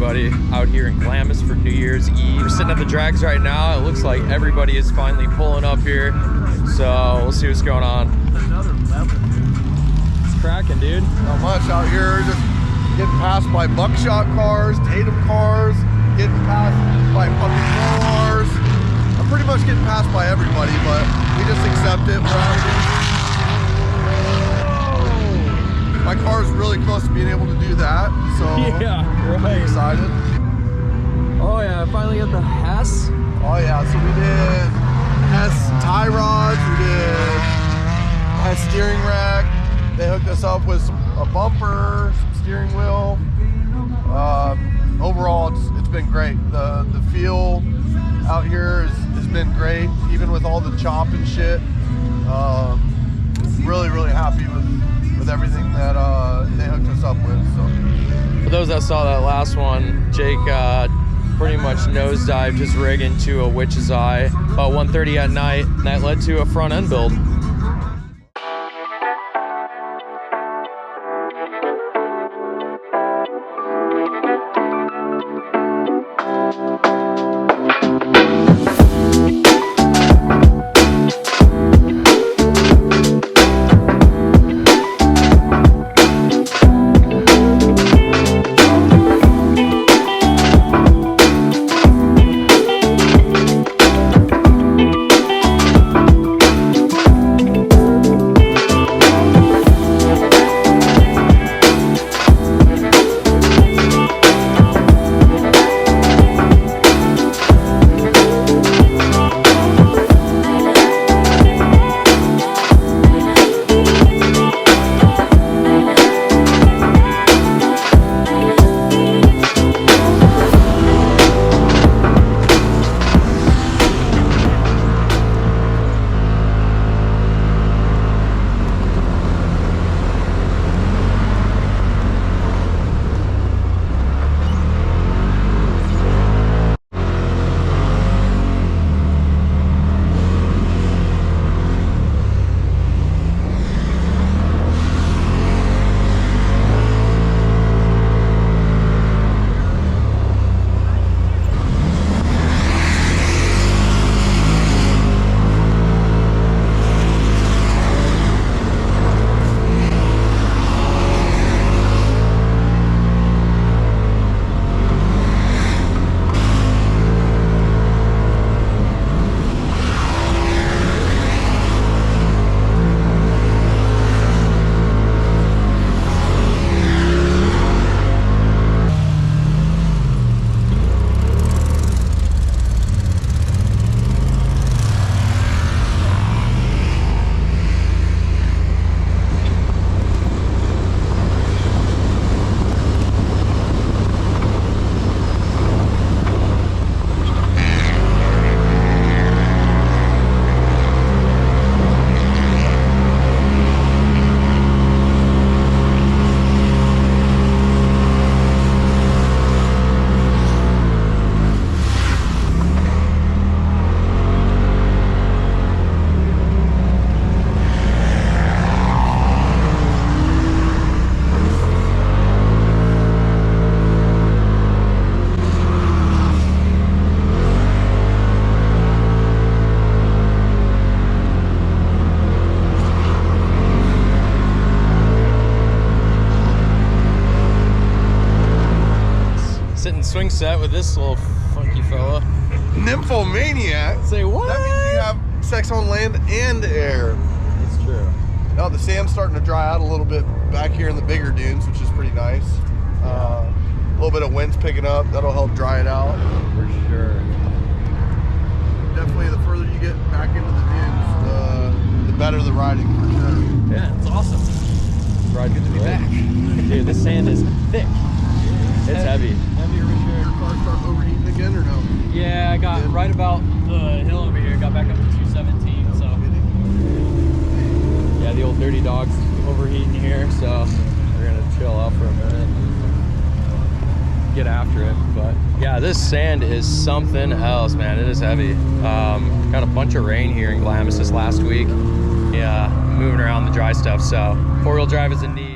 everybody out here in Glamis for New Year's Eve. We're sitting at the drags right now. It looks like everybody is finally pulling up here. So we'll see what's going on. Another level, dude. It's cracking, dude. Not much out here, just getting passed by buckshot cars, Tatum cars, getting passed by fucking cars. I'm pretty much getting passed by everybody, but we just accept it. We're out here. My car is really close to being able to do that, so yeah, I'm right. excited. Oh yeah, I finally got the Hess. Oh yeah, so we did Hess tie rods, we did Hess steering rack. They hooked us up with a bumper, some steering wheel. Overall, it's been great. The feel out here has been great, even with all the chop and shit. Really happy with everything that they hooked us up with. So. For those that saw that last one, Jake pretty much nosedived his rig into a witch's eye about 1:30 at night, and that led to a front end build. Sitting swing set with this little funky fella. Nymphomaniac. Say what? That means you have sex on land and air. It's true. Now the sand's starting to dry out a little bit back here in the bigger dunes, which is pretty nice. A little bit of wind's picking up. That'll help dry it out. For sure. Definitely the further you get back into the dunes, the better the riding, for sure. Yeah, it's awesome. Ride good to be back. Dude, this sand is thick. It's heavy. Heavier for sure. Your car start overheating again or no? Yeah, I got right about the hill over here. Got back up to 217. So. Yeah, the old dirty dog's overheating here, so we're gonna chill out for a minute. Get after it, but yeah, this sand is something else, man. It is heavy. Got a bunch of rain here in Glamis this last week. Yeah, moving around the dry stuff, so 4-wheel drive is in need.